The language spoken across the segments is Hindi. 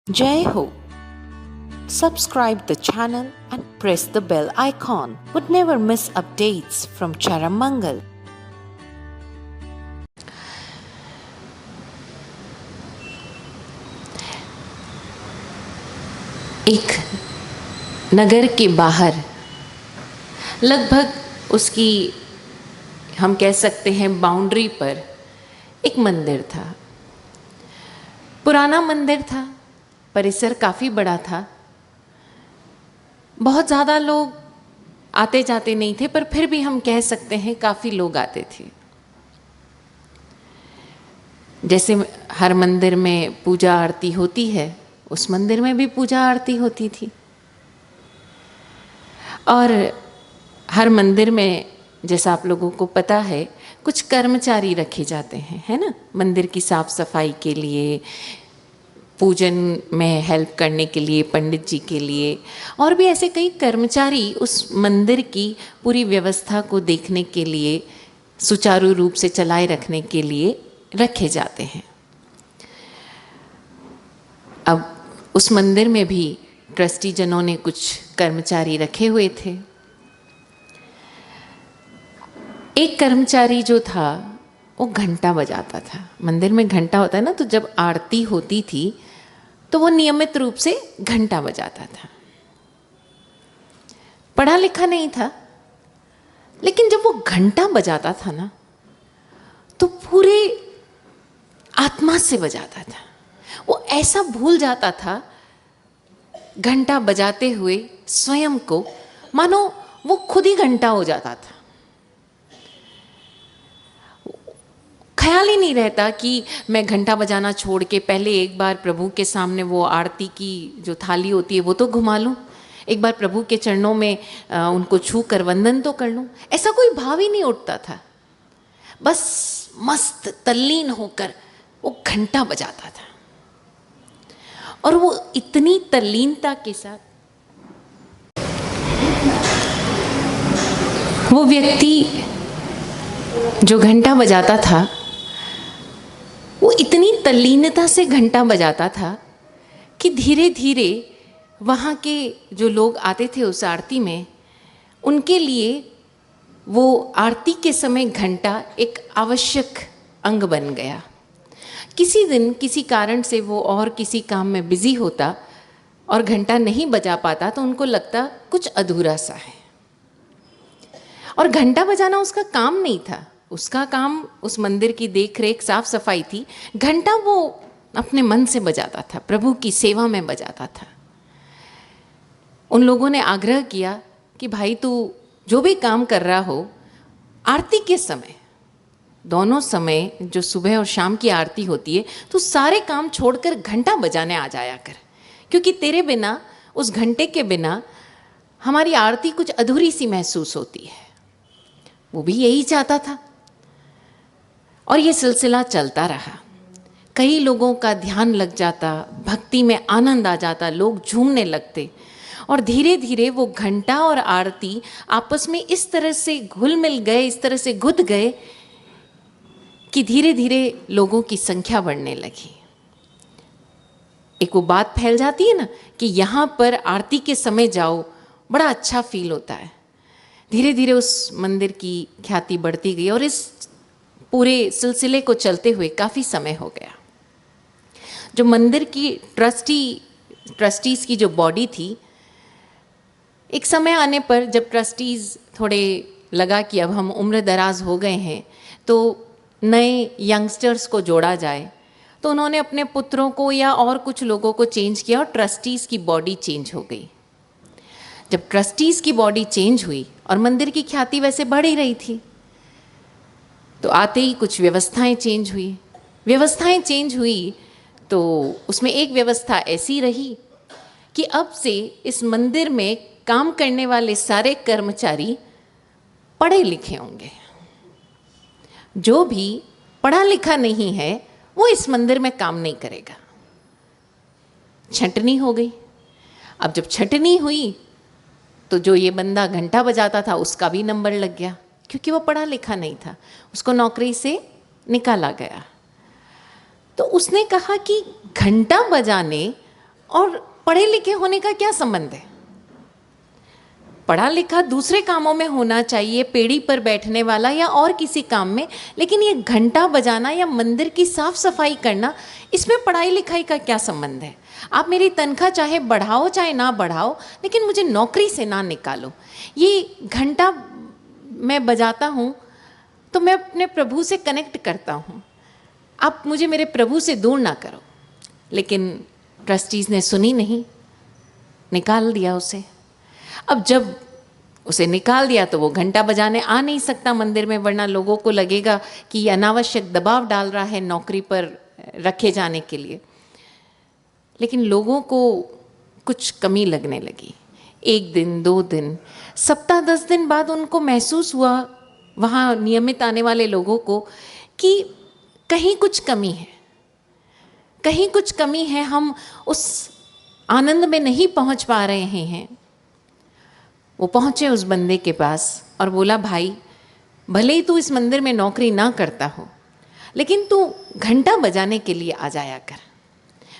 Jai Ho! Subscribe the channel and press the bell icon. Would never miss updates from Charamangal. एक नगर के बाहर लगभग उसकी हम कह सकते हैं बाउंड्री पर एक मंदिर था। पुराना मंदिर था, परिसर काफ़ी बड़ा था। बहुत ज़्यादा लोग आते जाते नहीं थे, पर फिर भी हम कह सकते हैं काफ़ी लोग आते थे। जैसे हर मंदिर में पूजा आरती होती है, उस मंदिर में भी पूजा आरती होती थी। और हर मंदिर में, जैसा आप लोगों को पता है, कुछ कर्मचारी रखे जाते हैं, है ना, मंदिर की साफ सफाई के लिए, पूजन में हेल्प करने के लिए, पंडित जी के लिए, और भी ऐसे कई कर्मचारी उस मंदिर की पूरी व्यवस्था को देखने के लिए, सुचारू रूप से चलाए रखने के लिए रखे जाते हैं। अब उस मंदिर में भी ट्रस्टी जनों ने कुछ कर्मचारी रखे हुए थे। एक कर्मचारी जो था वो घंटा बजाता था। मंदिर में घंटा होता है ना, तो जब आरती होती थी तो वो नियमित रूप से घंटा बजाता था। पढ़ा लिखा नहीं था, लेकिन जब वो घंटा बजाता था ना, तो पूरे आत्मा से बजाता था। वो ऐसा भूल जाता था घंटा बजाते हुए स्वयं को, मानो वो खुद ही घंटा हो जाता था। ख्याल ही नहीं रहता कि मैं घंटा बजाना छोड़ के पहले एक बार प्रभु के सामने वो आरती की जो थाली होती है वो तो घुमा लूं, एक बार प्रभु के चरणों में उनको छू कर वंदन तो कर लूं। ऐसा कोई भाव ही नहीं उठता था। बस मस्त तल्लीन होकर वो घंटा बजाता था। और वो इतनी तल्लीनता के साथ, वो व्यक्ति जो घंटा बजाता था, वो इतनी तल्लीनता से घंटा बजाता था कि धीरे धीरे वहाँ के जो लोग आते थे उस आरती में, उनके लिए वो आरती के समय घंटा एक आवश्यक अंग बन गया। किसी दिन किसी कारण से वो और किसी काम में बिजी होता और घंटा नहीं बजा पाता, तो उनको लगता कुछ अधूरा सा है। और घंटा बजाना उसका काम नहीं था, उसका काम उस मंदिर की देख रेख, साफ सफाई थी। घंटा वो अपने मन से बजाता था, प्रभु की सेवा में बजाता था। उन लोगों ने आग्रह किया कि भाई तू जो भी काम कर रहा हो, आरती के समय, दोनों समय जो सुबह और शाम की आरती होती है, तो सारे काम छोड़कर घंटा बजाने आ जाया कर, क्योंकि तेरे बिना, उस घंटे के बिना हमारी आरती कुछ अधूरी सी महसूस होती है। वो भी यही चाहता था और ये सिलसिला चलता रहा। कई लोगों का ध्यान लग जाता, भक्ति में आनंद आ जाता, लोग झूमने लगते, और धीरे धीरे वो घंटा और आरती आपस में इस तरह से घुल मिल गए, इस तरह से गुंथ गए कि धीरे धीरे लोगों की संख्या बढ़ने लगी। एक वो बात फैल जाती है ना कि यहाँ पर आरती के समय जाओ, बड़ा अच्छा फील होता है। धीरे धीरे उस मंदिर की ख्याति बढ़ती गई और इस पूरे सिलसिले को चलते हुए काफ़ी समय हो गया। जो मंदिर की ट्रस्टीज़ की जो बॉडी थी, एक समय आने पर जब ट्रस्टीज़ थोड़े लगा कि अब हम उम्र दराज हो गए हैं, तो नए यंगस्टर्स को जोड़ा जाए, तो उन्होंने अपने पुत्रों को या और कुछ लोगों को चेंज किया और ट्रस्टीज़ की बॉडी चेंज हो गई। जब ट्रस्टीज़ की बॉडी चेंज हुई और मंदिर की ख्याति वैसे बढ़ ही रही थी, तो आते ही कुछ व्यवस्थाएं चेंज हुई। व्यवस्थाएं चेंज हुई तो उसमें एक व्यवस्था ऐसी रही कि अब से इस मंदिर में काम करने वाले सारे कर्मचारी पढ़े लिखे होंगे। जो भी पढ़ा लिखा नहीं है वो इस मंदिर में काम नहीं करेगा। छंटनी हो गई। अब जब छंटनी हुई तो जो ये बंदा घंटा बजाता था उसका भी नंबर लग गया, क्योंकि वो पढ़ा लिखा नहीं था, उसको नौकरी से निकाला गया। तो उसने कहा कि घंटा बजाने और पढ़े लिखे होने का क्या संबंध है? पढ़ा लिखा दूसरे कामों में होना चाहिए, पेड़ी पर बैठने वाला या और किसी काम में, लेकिन ये घंटा बजाना या मंदिर की साफ सफाई करना, इसमें पढ़ाई लिखाई का क्या संबंध है? आप मेरी तनख्वाह चाहे बढ़ाओ चाहे ना बढ़ाओ, लेकिन मुझे नौकरी से ना निकालो। ये घंटा मैं बजाता हूँ तो मैं अपने प्रभु से कनेक्ट करता हूँ, आप मुझे मेरे प्रभु से दूर ना करो। लेकिन ट्रस्टीज़ ने सुनी नहीं, निकाल दिया उसे। अब जब उसे निकाल दिया तो वो घंटा बजाने आ नहीं सकता मंदिर में, वरना लोगों को लगेगा कि ये अनावश्यक दबाव डाल रहा है नौकरी पर रखे जाने के लिए। लेकिन लोगों को कुछ कमी लगने लगी। 1 दिन 2 दिन, सप्ताह 10 दिन बाद उनको महसूस हुआ, वहाँ नियमित आने वाले लोगों को, कि कहीं कुछ कमी है, कहीं कुछ कमी है, हम उस आनंद में नहीं पहुँच पा रहे हैं। वो पहुँचे उस बंदे के पास और बोला, भाई भले ही तू इस मंदिर में नौकरी ना करता हो, लेकिन तू घंटा बजाने के लिए आ जाया कर।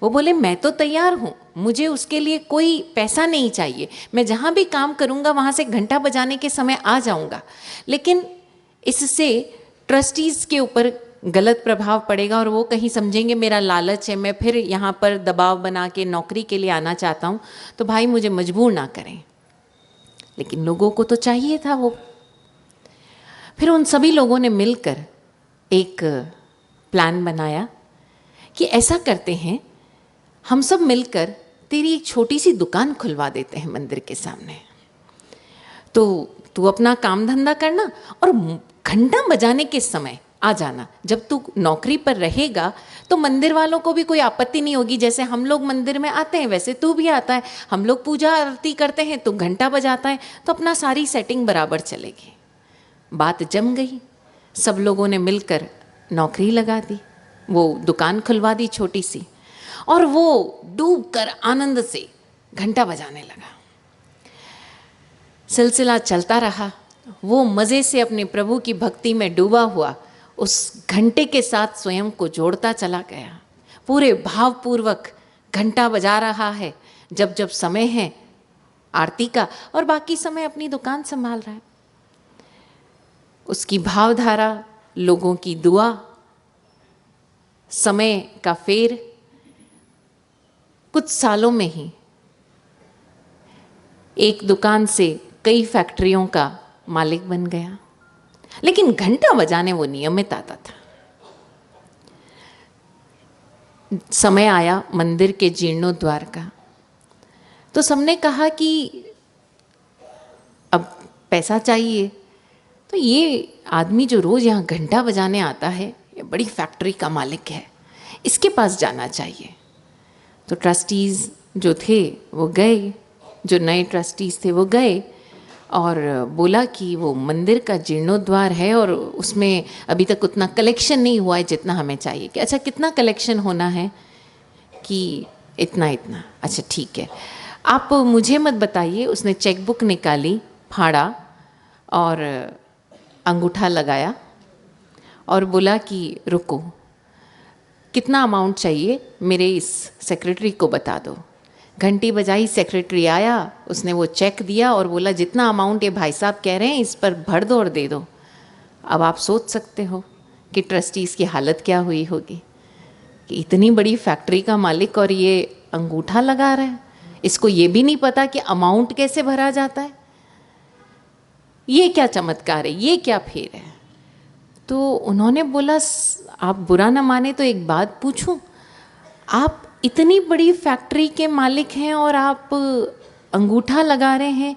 वो बोले, मैं तो तैयार हूँ, मुझे उसके लिए कोई पैसा नहीं चाहिए, मैं जहाँ भी काम करूँगा वहाँ से घंटा बजाने के समय आ जाऊँगा। लेकिन इससे ट्रस्टीज़ के ऊपर गलत प्रभाव पड़ेगा और वो कहीं समझेंगे मेरा लालच है, मैं फिर यहाँ पर दबाव बना के नौकरी के लिए आना चाहता हूँ, तो भाई मुझे मजबूर ना करें। लेकिन लोगों को तो चाहिए था वो। फिर उन सभी लोगों ने मिलकर एक प्लान बनाया कि ऐसा करते हैं, हम सब मिलकर तेरी एक छोटी सी दुकान खुलवा देते हैं मंदिर के सामने, तो तू अपना काम धंधा करना और घंटा बजाने के समय आ जाना। जब तू नौकरी पर रहेगा तो मंदिर वालों को भी कोई आपत्ति नहीं होगी, जैसे हम लोग मंदिर में आते हैं वैसे तू भी आता है, हम लोग पूजा आरती करते हैं, तू घंटा बजाता है, तो अपना सारी सेटिंग बराबर चलेगी। बात जम गई, सब लोगों ने मिलकर नौकरी लगा दी, वो दुकान खुलवा दी छोटी सी, और वो डूब कर आनंद से घंटा बजाने लगा। सिलसिला चलता रहा, वो मज़े से अपने प्रभु की भक्ति में डूबा हुआ उस घंटे के साथ स्वयं को जोड़ता चला गया, पूरे भावपूर्वक घंटा बजा रहा है जब जब समय है आरती का, और बाकी समय अपनी दुकान संभाल रहा है। उसकी भावधारा, लोगों की दुआ, समय का फेर, कुछ सालों में ही एक दुकान से कई फैक्ट्रियों का मालिक बन गया। लेकिन घंटा बजाने वो नियमित आता था। समय आया मंदिर के जीर्णोद्वार का, तो सबने कहा कि अब पैसा चाहिए, तो ये आदमी जो रोज़ यहाँ घंटा बजाने आता है, ये बड़ी फैक्ट्री का मालिक है, इसके पास जाना चाहिए। तो ट्रस्टीज़ जो थे वो गए, जो नए ट्रस्टीज़ थे वो गए और बोला कि वो मंदिर का जीर्णोद्वार है और उसमें अभी तक उतना कलेक्शन नहीं हुआ है जितना हमें चाहिए। कि अच्छा कितना कलेक्शन होना है? कि इतना इतना। अच्छा ठीक है, आप मुझे मत बताइए। उसने चेक बुक निकाली, फाड़ा और अंगूठा लगाया और बोला कि रुको, कितना अमाउंट चाहिए मेरे इस सेक्रेटरी को बता दो। घंटी बजाई, सेक्रेटरी आया, उसने वो चेक दिया और बोला जितना अमाउंट ये भाई साहब कह रहे हैं इस पर भर दो और दे दो। अब आप सोच सकते हो कि ट्रस्टीज़ की हालत क्या हुई होगी कि इतनी बड़ी फैक्ट्री का मालिक और ये अंगूठा लगा रहा है, इसको ये भी नहीं पता कि अमाउंट कैसे भरा जाता है। ये क्या चमत्कार है, ये क्या फेर है। तो उन्होंने बोला, आप बुरा ना माने तो एक बात पूछूं, आप इतनी बड़ी फैक्ट्री के मालिक हैं और आप अंगूठा लगा रहे हैं,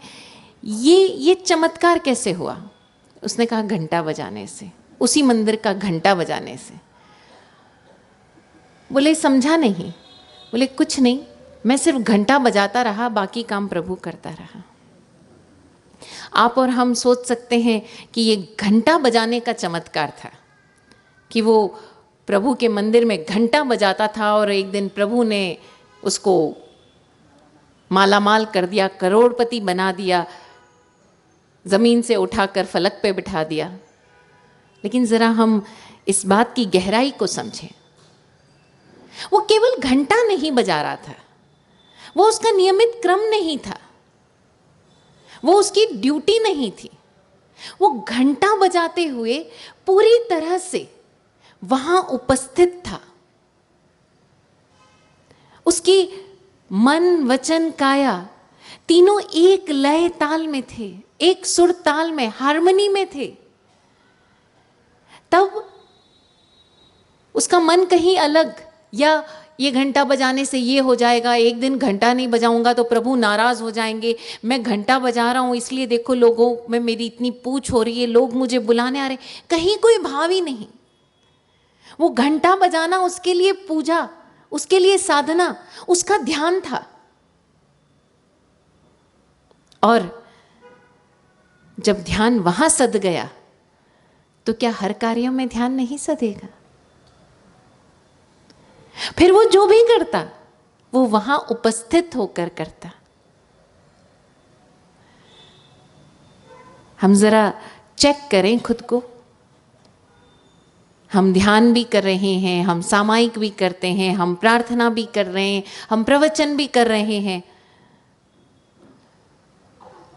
ये चमत्कार कैसे हुआ? उसने कहा घंटा बजाने से, उसी मंदिर का घंटा बजाने से। बोले समझा नहीं? बोले कुछ नहीं, मैं सिर्फ घंटा बजाता रहा, बाकी काम प्रभु करता रहा। आप और हम सोच सकते हैं कि ये घंटा बजाने का चमत्कार था कि वो प्रभु के मंदिर में घंटा बजाता था और एक दिन प्रभु ने उसको मालामाल कर दिया, करोड़पति बना दिया, ज़मीन से उठाकर फलक पे बिठा दिया। लेकिन ज़रा हम इस बात की गहराई को समझें। वो केवल घंटा नहीं बजा रहा था, वो उसका नियमित क्रम नहीं था, वो उसकी ड्यूटी नहीं थी। वो घंटा बजाते हुए पूरी तरह से वहां उपस्थित था। उसकी मन, वचन, काया तीनों एक लय ताल में थे, एक सुर ताल में, हार्मनी में थे। तब उसका मन कहीं अलग, या ये घंटा बजाने से ये हो जाएगा, एक दिन घंटा नहीं बजाऊंगा तो प्रभु नाराज हो जाएंगे, मैं घंटा बजा रहा हूं इसलिए देखो लोगों में मेरी इतनी पूछ हो रही है, लोग मुझे बुलाने आ रहे, कहीं कोई भाव ही नहीं। वो घंटा बजाना उसके लिए पूजा, उसके लिए साधना, उसका ध्यान था। और जब ध्यान वहां सद गया तो क्या हर कार्य में ध्यान नहीं सदेगा? फिर वो जो भी करता वो वहां उपस्थित होकर करता। हम जरा चेक करें खुद को। हम ध्यान भी कर रहे हैं, हम सामायिक भी करते हैं, हम प्रार्थना भी कर रहे हैं, हम प्रवचन भी कर रहे हैं,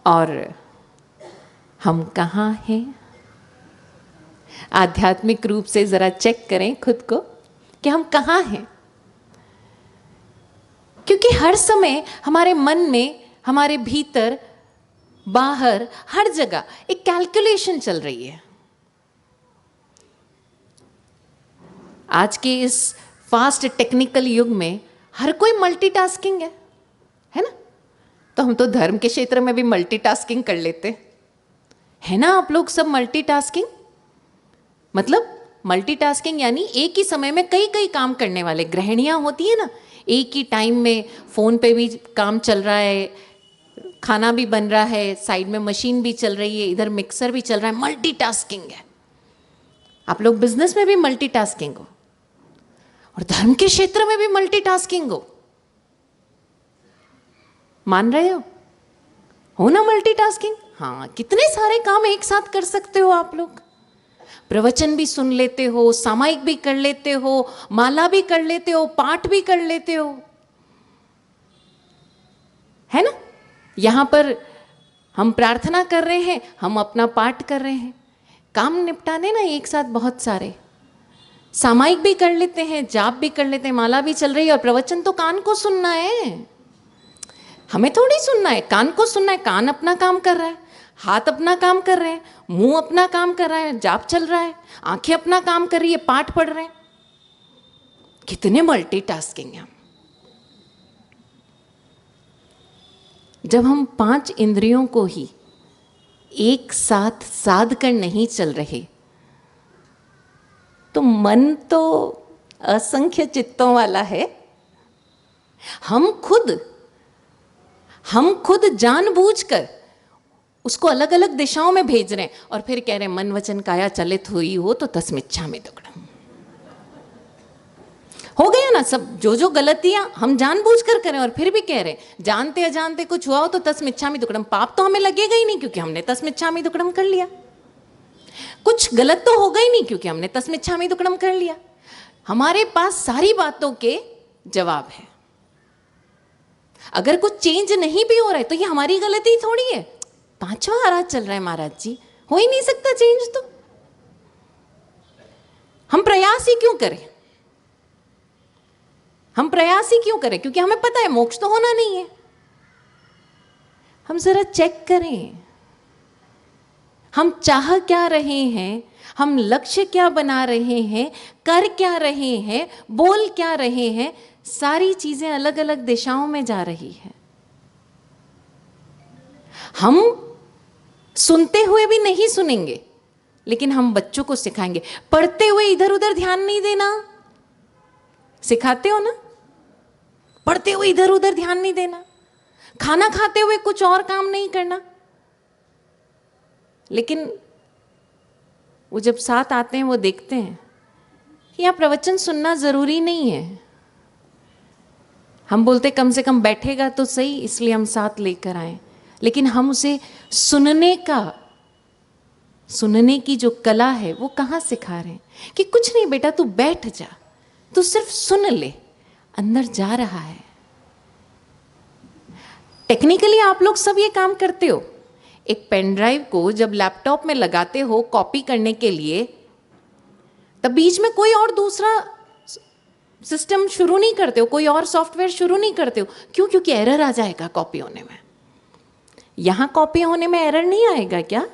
और हम कहाँ हैं? आध्यात्मिक रूप से जरा चेक करें खुद को कि हम कहाँ हैं। क्योंकि हर समय हमारे मन में, हमारे भीतर, बाहर, हर जगह एक कैलकुलेशन चल रही है। आज के इस फास्ट टेक्निकल युग में हर कोई मल्टीटास्किंग है ना? तो हम तो धर्म के क्षेत्र में भी मल्टीटास्किंग कर लेते है ना। आप लोग सब मल्टीटास्किंग, मतलब मल्टीटास्किंग यानी एक ही समय में कई कई काम करने वाले। गृहिणियां होती है ना, एक ही टाइम में फोन पे भी काम चल रहा है, खाना भी बन रहा है, साइड में मशीन भी चल रही है, इधर मिक्सर भी चल रहा है, मल्टीटास्किंग है। आप लोग बिजनेस में भी मल्टीटास्किंग हो और धर्म के क्षेत्र में भी मल्टीटास्किंग मान रहे हो ना मल्टीटास्किंग? हाँ, कितने सारे काम एक साथ कर सकते हो आप लोग। प्रवचन भी सुन लेते हो, सामायिक भी कर लेते हो, माला भी कर लेते हो, पाठ भी कर लेते हो, है ना। यहां पर हम प्रार्थना कर रहे हैं, हम अपना पाठ कर रहे हैं, काम निपटाने ना एक साथ बहुत सारे। सामायिक भी कर लेते हैं, जाप भी कर लेते हैं, माला भी चल रही है, और प्रवचन तो कान को सुनना है, हमें थोड़ी सुनना है, कान को सुनना है। कान अपना काम कर रहा है, हाथ अपना काम कर रहे हैं, मुंह अपना काम कर रहा है, जाप चल रहा है, आंखें अपना काम कर रही है, पाठ पढ़ रहे हैं। कितने मल्टीटास्किंग हैं हम। जब हम 5 इंद्रियों को ही एक साथ साध कर नहीं चल रहे तो मन तो असंख्य चित्तों वाला है। हम खुद जानबूझकर उसको अलग अलग दिशाओं में भेज रहे हैं, और फिर कह रहे हैं मन वचन काया चलित हुई हो तो तस्मिच्छामि दुक्कडम। हो गया ना सब। जो गलतियां हम जानबूझकर करें और फिर भी कह रहे हैं जानते अजानते कुछ हुआ हो तो तस्मिच्छामि दुक्कडम। पाप तो हमें लगेगा ही नहीं क्योंकि हमने तस्मिच्छामि दुक्कडम कर लिया। कुछ गलत तो होगा ही नहीं क्योंकि हमने तस्मिच्छामि दुक्कडम कर लिया। हमारे पास सारी बातों के जवाब है। अगर कुछ चेंज नहीं भी हो रहा है तो ये हमारी गलती थोड़ी है। 5वां आराध चल रहा है महाराज जी, हो ही नहीं सकता चेंज, तो हम प्रयास ही क्यों करें? हम प्रयास ही क्यों करें? क्योंकि हमें पता है मोक्ष तो होना नहीं है। हम जरा चेक करें, हम चाह क्या रहे हैं, हम लक्ष्य क्या बना रहे हैं, कर क्या रहे हैं, बोल क्या रहे हैं। सारी चीजें अलग अलग दिशाओं में जा रही है। हम सुनते हुए भी नहीं सुनेंगे, लेकिन हम बच्चों को सिखाएंगे। पढ़ते हुए इधर उधर ध्यान नहीं देना, सिखाते हो ना। पढ़ते हुए इधर उधर ध्यान नहीं देना, खाना खाते हुए कुछ और काम नहीं करना। लेकिन वो जब साथ आते हैं वो देखते हैं कि यहाँ प्रवचन सुनना जरूरी नहीं है। हम बोलते कम से कम बैठेगा तो सही, इसलिए हम साथ लेकर आए। लेकिन हम उसे सुनने की जो कला है वो कहाँ सिखा रहे हैं कि कुछ नहीं बेटा तू बैठ जा, तू सिर्फ सुन ले, अंदर जा रहा है। टेक्निकली आप लोग सब ये काम करते हो। एक पेन ड्राइव को जब लैपटॉप में लगाते हो कॉपी करने के लिए, तब बीच में कोई और दूसरा सिस्टम शुरू नहीं करते हो, कोई और सॉफ्टवेयर शुरू नहीं करते हो। क्यों? क्योंकि एरर आ जाएगा कॉपी होने में। यहां कॉपी होने में एरर नहीं आएगा क्या?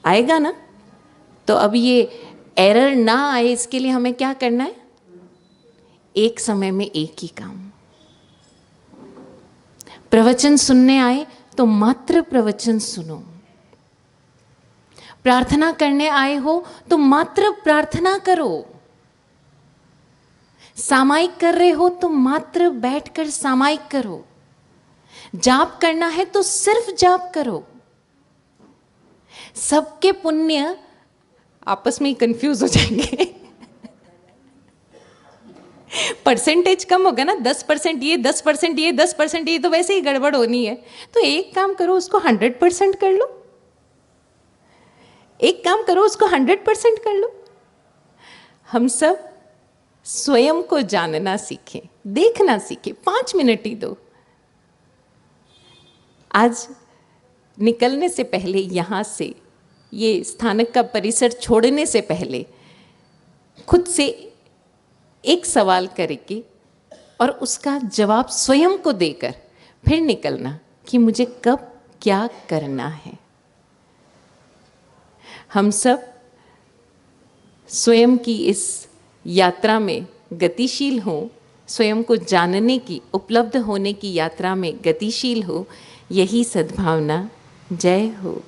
आएगा ना? तो अब ये एरर ना आए इसके लिए हमें क्या करना है? एक समय में एक ही काम। प्रवचन सुनने आए तो मात्र प्रवचन सुनो। प्रार्थना करने आए हो तो मात्र प्रार्थना करो। सामायिक कर रहे हो तो मात्र बैठकर सामायिक करो। जाप करना है तो सिर्फ जाप करो। सबके पुण्य आपस में ही कंफ्यूज हो जाएंगे। परसेंटेज कम होगा ना, 10% ये, 10% ये, 10% ये, तो वैसे ही गड़बड़ होनी है। तो एक काम करो, उसको 100% कर लो। एक काम करो, उसको 100% कर लो। हम सब स्वयं को जानना सीखें, देखना सीखें। 5 मिनट ही दो। आज निकलने से पहले, यहाँ से ये स्थानक का परिसर छोड़ने से पहले खुद से एक सवाल करके और उसका जवाब स्वयं को देकर फिर निकलना कि मुझे कब क्या करना है। हम सब स्वयं की इस यात्रा में गतिशील हों, स्वयं को जानने की, उपलब्ध होने की यात्रा में गतिशील हो। यही सद्भावना। जय हो।